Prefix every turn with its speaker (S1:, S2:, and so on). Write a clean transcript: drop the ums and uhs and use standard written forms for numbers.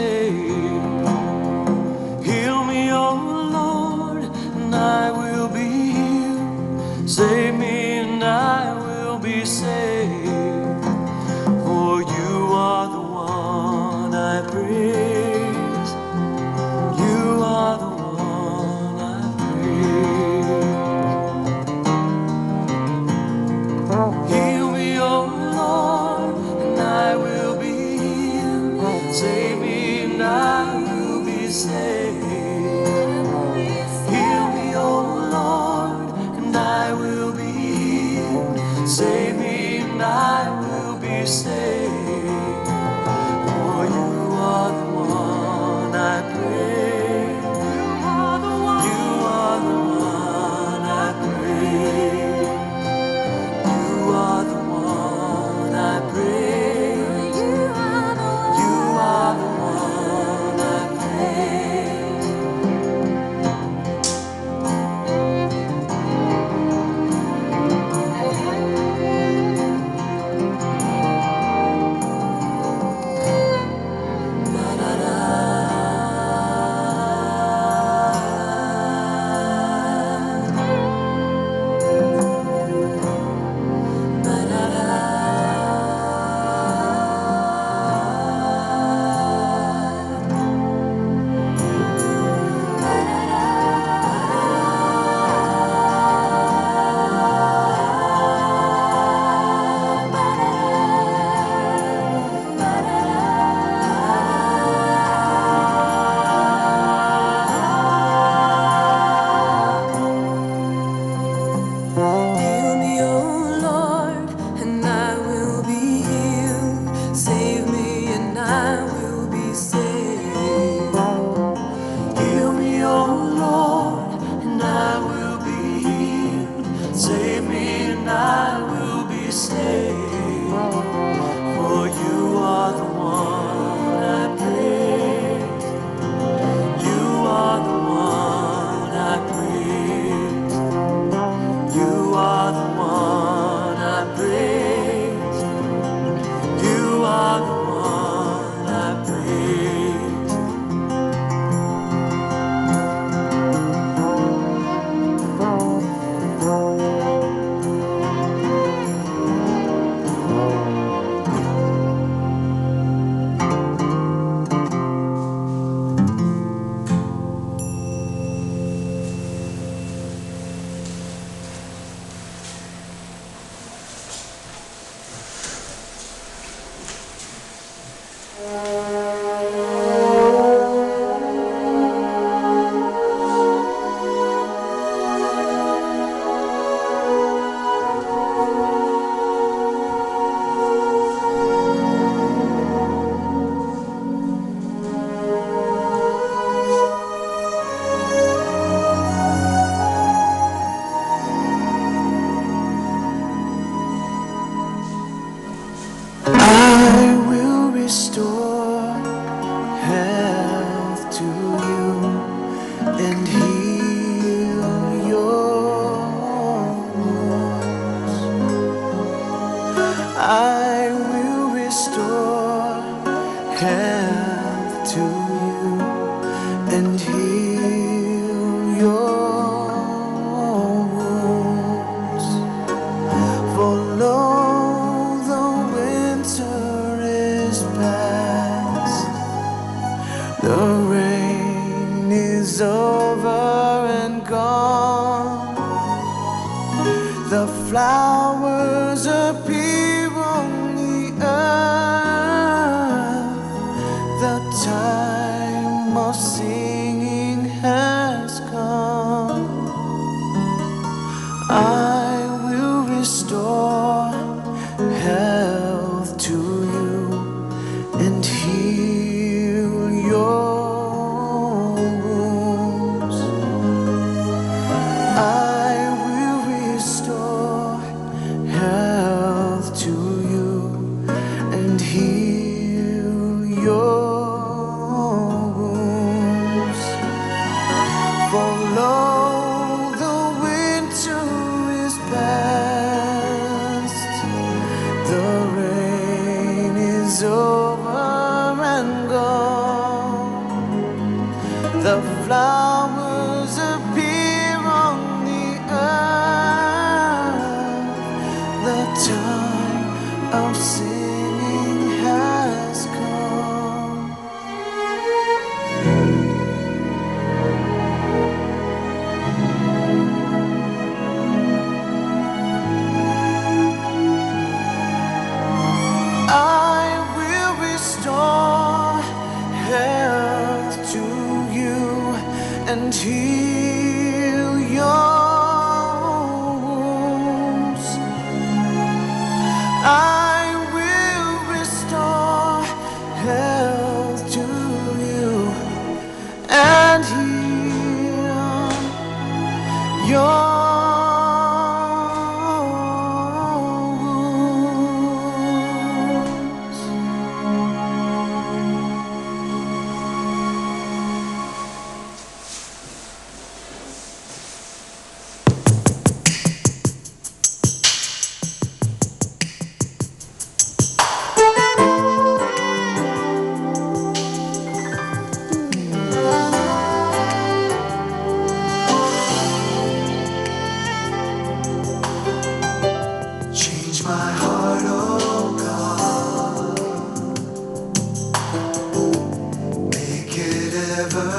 S1: saved. Heal me, oh Lord, and I will be healed. Save me and I will be saved. For you are the one I praise. You are the one I praise. Heal me, oh Lord, and I will be healed. Save me and I will be saved. Heal me, oh Lord, and I will be healed. Save me and I will be saved. For you are the one I praise. You are the one. You are the one I praise. You are the one I praise. You are the one. You are the one I praise. Heal me, oh Lord, and I will be healed. Save me and I will be saved. Heal me, oh Lord, and I will be healed. Save me and I will be saved. For you are the one I praise. You are the one I praise. You are the one I praise. You are the one I praise. I will restore health to you and heal your wounds. I will restore health to you and heal your wounds. For lo, the winter is past, the rain is over and gone, the flowers appear on the earth, the time of singing has come. I will restore health to you and heal your wounds. I will restore health to you and heal your wounds. the flowers appear on the earth. The time of singing has come. I will restore health to you and heal your wounds. I will restore health to you and heal your change my heart, oh God, make it ever